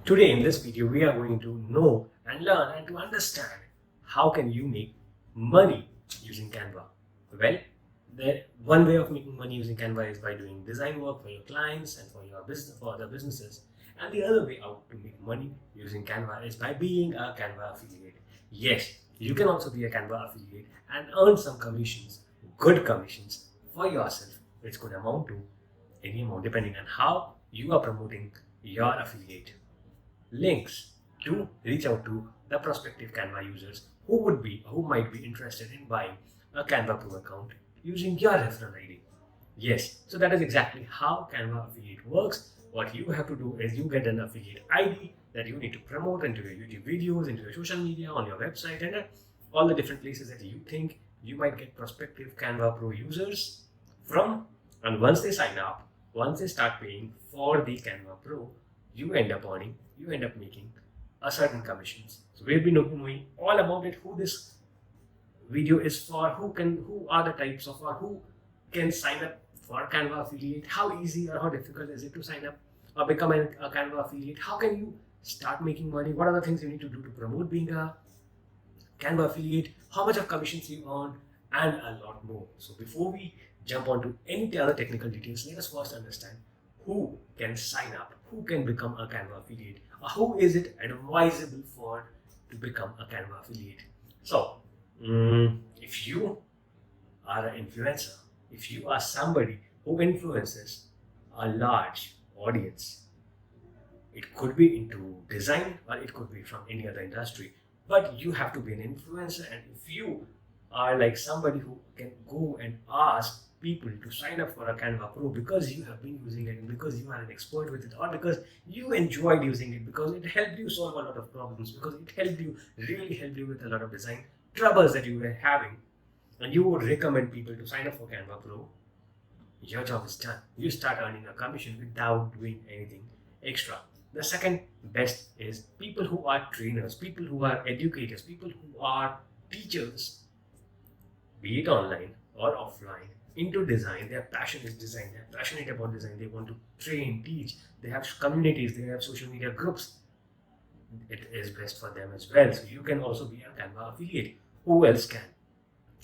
Today in this video, we are going to know and learn and to understand how can you make money using Canva. Well, the one way of making money using Canva is by doing design work for your clients and for your business, for other businesses. And the other way out to make money using Canva is by being a Canva affiliate. Yes, you can also be a Canva affiliate and earn some commissions, good commissions for yourself, which could amount to any amount depending on how you are promoting your affiliate links to reach out to the prospective Canva users who might be interested in buying a Canva Pro account using your referral ID. Yes, so that is exactly how Canva affiliate works. What you have to do is you get an affiliate ID that you need to promote into your YouTube videos, into your social media, on your website, and all the different places that you think you might get prospective Canva Pro users from. And once they sign up, once they start paying for the Canva Pro, you end up making a certain commissions. So we'll be knowing all about it, who this video is for, who are the types of, or who can sign up for Canva affiliate, how easy or how difficult is it to sign up or become a Canva affiliate, how can you start making money, what are the things you need to do to promote being a Canva affiliate, how much of commissions you earn, and a lot more. So before we jump on to any other technical details, let us first understand who can sign up, who can become a Canva affiliate, or who is it advisable for to become a Canva affiliate. So, if you are an influencer, if you are somebody who influences a large audience, it could be into design or it could be from any other industry, but you have to be an influencer. And if you are like somebody who can go and ask people to sign up for a Canva Pro because you have been using it and because you are an expert with it, or because you enjoyed using it, because it helped you solve a lot of problems, because it really helped you with a lot of design troubles that you were having, and you would recommend people to sign up for Canva Pro, your job is done. You start earning a commission without doing anything extra. The second best is people who are trainers, people who are educators, people who are teachers, be it online or offline, into design. Their passion is design, they're passionate about design, they want to train, teach, they have communities, they have social media groups. It is best for them as well. So you can also be a Canva affiliate. Who else can?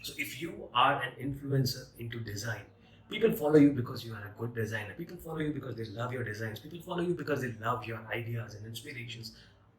So if you are an influencer into design, people follow you because you are a good designer. People follow you because they love your designs. People follow you because they love your ideas and inspirations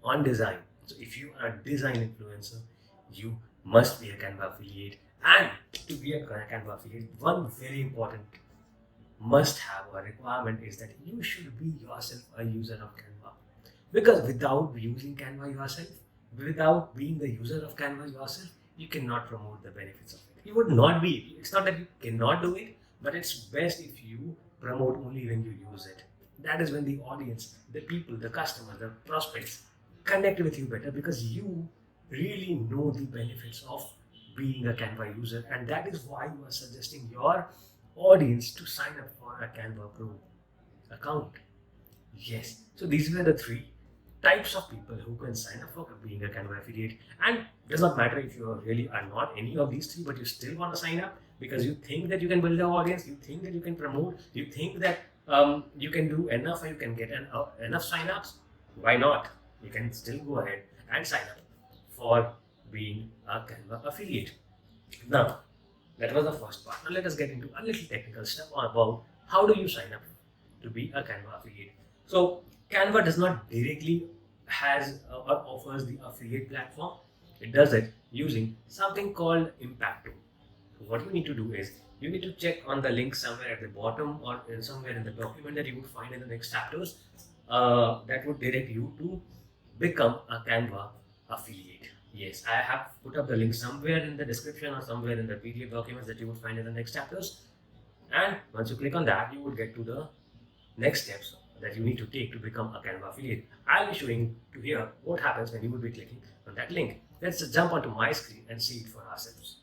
on design. So if you are a design influencer, you must be a Canva affiliate. And to be a Canva affiliate, one very important must have or requirement is that you should be yourself a user of Canva. Because without using Canva yourself, without being the user of Canva yourself, you cannot promote the benefits of it. You would not be. It's not that you cannot do it, but it's best if you promote only when you use it. That is when the audience, the people, the customers, the prospects connect with you better, because you really know the benefits of being a Canva user, and that is why you are suggesting your audience to sign up for a Canva Pro account. Yes, so these were the three types of people who can sign up for being a Canva affiliate. And it does not matter if you really are not any of these three, but you still want to sign up because you think that you can build an audience, you think that you can promote, you think that you can do enough or you can get enough sign-ups. Why not? You can still go ahead and sign up for being a Canva affiliate. Now, that was the first part. Now let us get into a little technical stuff about how do you sign up to be a Canva affiliate. So Canva does not directly has or offers the affiliate platform. It does it using something called Impacto. So what you need to do is you need to check on the link somewhere at the bottom or somewhere in the document that you would find in the next chapters that would direct you to become a Canva affiliate. Yes, I have put up the link somewhere in the description or somewhere in the PDF documents that you would find in the next chapters. And once you click on that, you would get to the next steps that you need to take to become a Canva affiliate. I'll be showing to here what happens when you will be clicking on that link. Let's just jump onto my screen and see it for ourselves.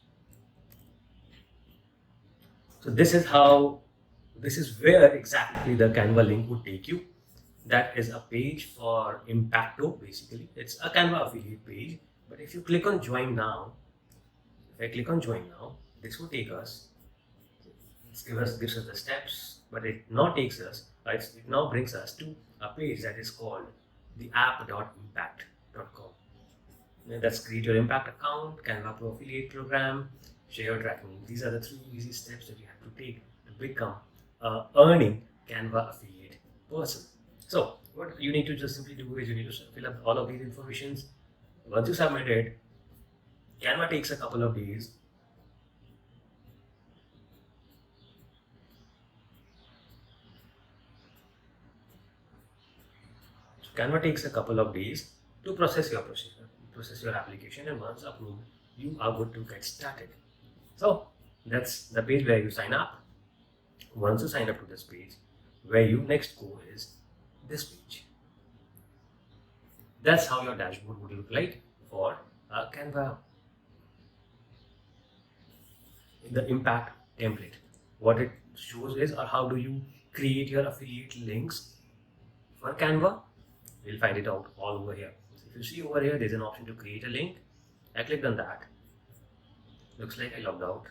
So this is where exactly the Canva link would take you. That is a page for Impacto, basically. It's a Canva affiliate page. But if you click on join now, if I click on join now, this will take us, gives us the steps, but it now takes us, it now brings us to a page that is called the app.impact.com. That's create your impact account, Canva Pro affiliate program, share tracking. These are the 3 easy steps that you have to take to become a earning Canva affiliate person. So what you need to just simply do is you need to fill up all of these informations. Once you submit it, Canva takes a couple of days. Canva takes a couple of days to process your application, and once approved, you are good to get started. So that's the page where you sign up. Once you sign up to this page, where you next go is this page. That's how your dashboard would look like for Canva. The impact template. What it shows is, or how do you create your affiliate links for Canva? We'll find it out all over here. So if you see over here, there's an option to create a link. I clicked on that. Looks like I logged out.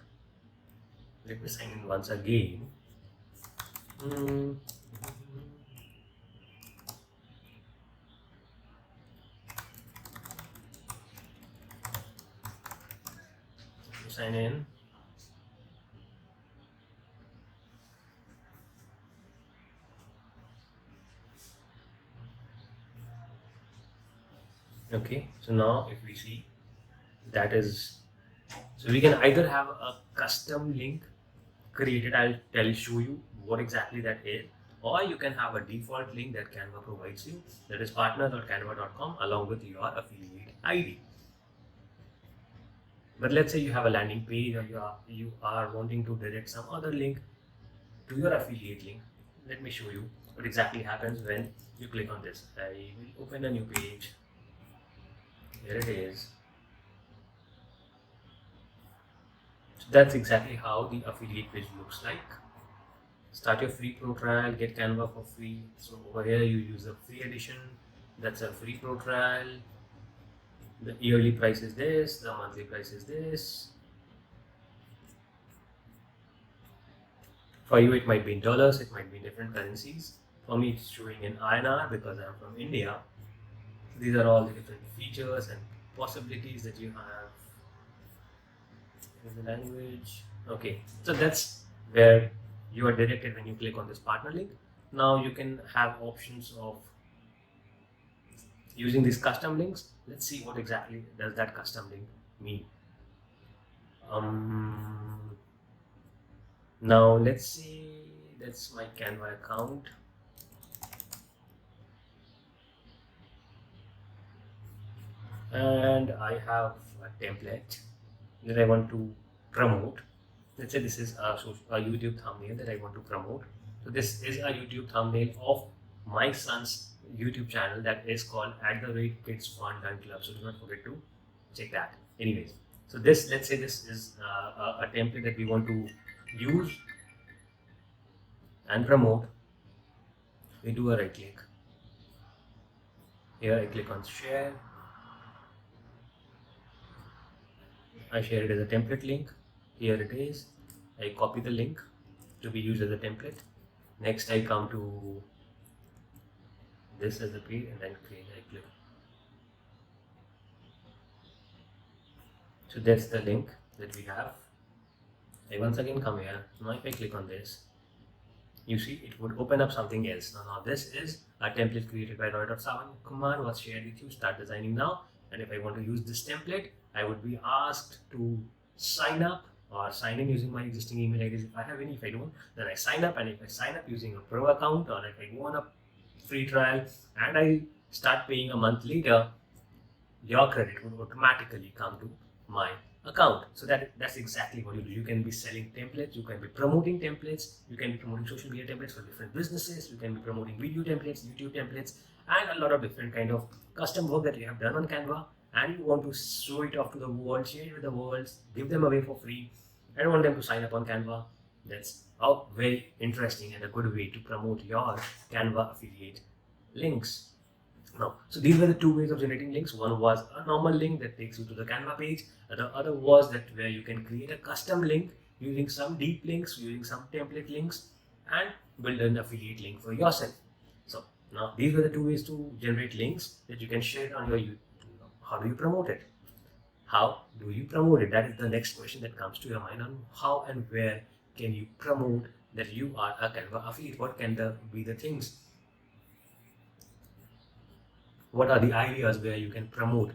Let me sign in once again. Sign in. Okay, so now if we see, that is, so we can either have a custom link created. I'll show you what exactly that is, or you can have a default link that Canva provides you, that is partner.canva.com, along with your affiliate ID. But let's say you have a landing page, or you are wanting to direct some other link to your affiliate link. Let me show you what exactly happens when you click on this. I will open a new page. Here it is. So that's exactly how the affiliate page looks like. Start your free pro trial, get Canva for free. So over here you use the free edition. That's a free pro trial. The yearly price is this, the monthly price is this. For you it might be in dollars, it might be in different currencies. For me it's showing in INR because I'm from India. These are all the different features and possibilities that you have in the language. Okay, so that's where you are directed when you click on this partner link. Now you can have options of using these custom links. Let's see what exactly does that custom link mean. Now let's see, that's my Canva account. And I have a template that I want to promote. Let's say this is a YouTube thumbnail that I want to promote. So this is a YouTube thumbnail of my son's YouTube channel that is called @KidsFunLearnClub. So do not forget to check that. Anyways, so this, let's say this is a template that we want to use and promote. We do a right click. Here I click on share. I share it as a template link. Here it is. I copy the link to be used as a template. Next I come to this as a page and then create. I click. So that's the link that we have. I once again come here. Now if I click on this, you see it would open up something else. Now this is a template created by Sawan. Kumar was shared with you. Start designing now. And if I want to use this template, I would be asked to sign up or sign in using my existing email IDs if I have any. If I don't, then I sign up. And if I sign up using a pro account, or if I go on a free trial and I start paying a month later, your credit would automatically come to my account. So that's exactly what you do. You can be selling templates, you can be promoting templates, you can be promoting social media templates for different businesses, you can be promoting video templates, YouTube templates, and a lot of different kind of custom work that you have done on Canva, and you want to show it off to the world, share it with the world, give them away for free. I want them to sign up on Canva. That's a very interesting and a good way to promote your Canva affiliate links. Now, so these were the two ways of generating links. One was a normal link that takes you to the Canva page. The other was that where you can create a custom link using some deep links, using some template links, and build an affiliate link for yourself. So Now, these were the two ways to generate links that you can share on your YouTube. How do you promote it? How do you promote it? That is the next question that comes to your mind on how and where can you promote that you are a Canva affiliate. What can be the things? What are the ideas where you can promote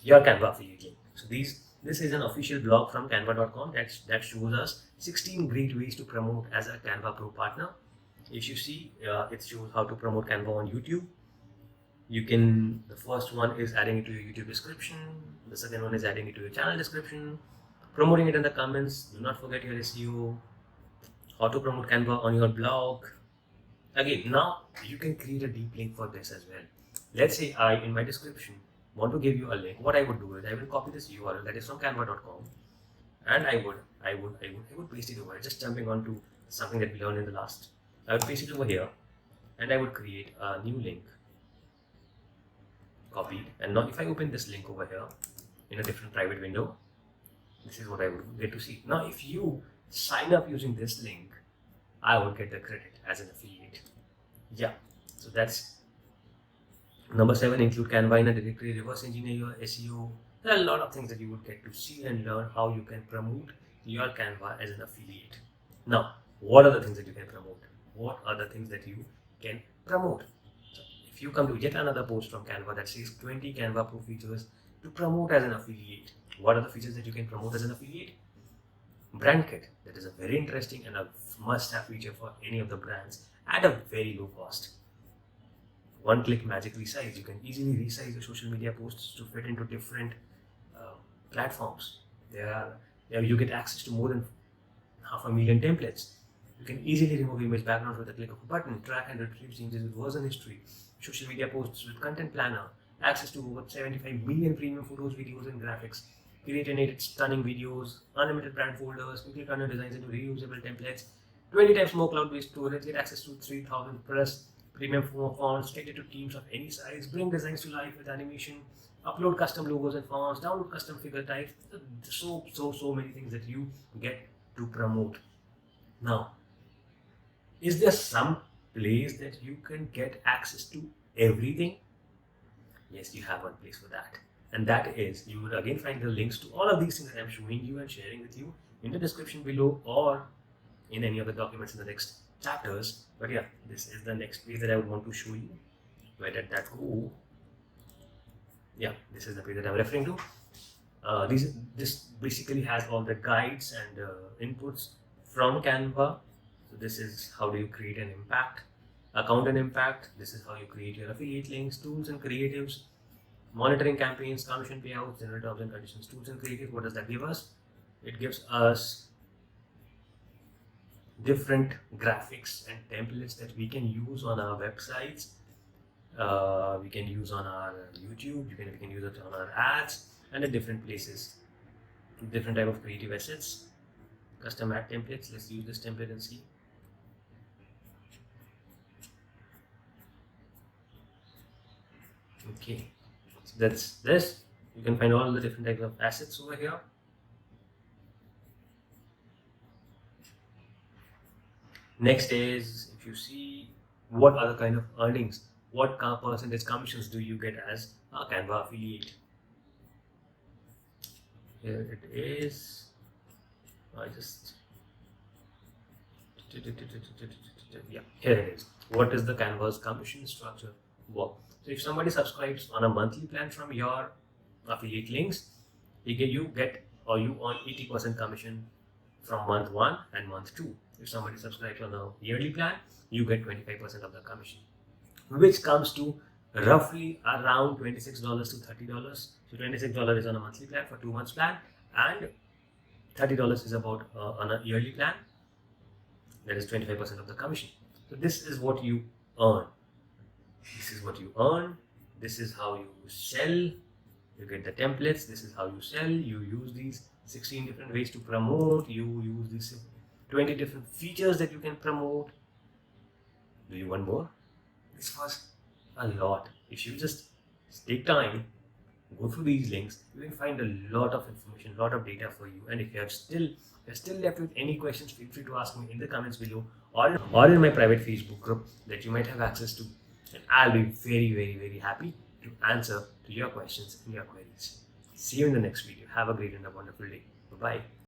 your Canva affiliate link? So this is an official blog from canva.com that shows us 16 great ways to promote as a Canva Pro partner. If you see, it shows how to promote Canva on YouTube. The first one is adding it to your YouTube description. The second one is adding it to your channel description. Promoting it in the comments. Do not forget your SEO. How to promote Canva on your blog. Again, now you can create a deep link for this as well. Let's say I, in my description, want to give you a link. What I would do is I will copy this URL that is from canva.com, and I would paste it over here, just jumping onto something that we learned in the last. I would paste it over here, and I would create a new link. Copied, and now if I open this link over here in a different private window, this is what I would get to see. Now, if you sign up using this link, I would get the credit as an affiliate. Yeah, so that's number 7. Include Canva in a directory, reverse engineer your SEO. There are a lot of things that you would get to see and learn how you can promote your Canva as an affiliate. Now, what are the things that you can promote? What are the things that you can promote? So if you come to yet another post from Canva that says 20 Canva Pro features to promote as an affiliate. What are the features that you can promote as an affiliate? Brand kit. That is a very interesting and a must-have feature for any of the brands at a very low cost. One-click magic resize. You can easily resize your social media posts to fit into different platforms. You get access to more than 500,000 templates. You can easily remove image backgrounds with a click of a button, track and retrieve changes with version history, social media posts with content planner, access to over 75 million premium photos, videos, and graphics, create and edit stunning videos, unlimited brand folders, quickly turn your designs into reusable templates, 20 times more cloud-based storage, get access to 3,000 plus premium fonts, cater to teams of any size, bring designs to life with animation, upload custom logos and fonts, download custom figure types, so many things that you get to promote. Now, is there some place that you can get access to everything? Yes, you have one place for that. And that is, you will again find the links to all of these things that I'm showing you and sharing with you in the description below or in any of the documents in the next chapters. But yeah, this is the next page that I would want to show you. Where did that go? Yeah, this is the page that I'm referring to. This basically has all the guides and inputs from Canva. So this is how do you create an impact, account and impact. This is how you create your affiliate links, tools and creatives, monitoring campaigns, commission payouts, general terms and conditions, tools and creatives. What does that give us? It gives us different graphics and templates that we can use on our websites. We can use on our YouTube. We can use it on our ads and at different places. Different type of creative assets, custom ad templates. Let's use this template and see. Okay, so that's this. You can find all the different types of assets over here. Next is, if you see what other kind of earnings, what percentage commissions do you get as a Canva affiliate. Here it is. Yeah, here it is. What is the Canva's commission structure work? So if somebody subscribes on a monthly plan from your affiliate links, you earn 80% commission from month 1 and month 2. If somebody subscribes on a yearly plan, you get 25% of the commission, which comes to roughly around $26 to $30. So $26 is on a monthly plan for 2 months plan, and $30 is about on a yearly plan. That is 25% of the commission. So this is what you earn. This is what you earn. This is how you sell. You get the templates. This is how you sell. You use these 16 different ways to promote. You use these 20 different features that you can promote. Do you want more? This was a lot. If you just take time, go through these links, you will find a lot of information, a lot of data for you. And if you are still left with any questions, feel free to ask me in the comments below, or in my private Facebook group that you might have access to. And I'll be very, very, very happy to answer to your questions and your queries. See you in the next video. Have a great and a wonderful day. Bye-bye.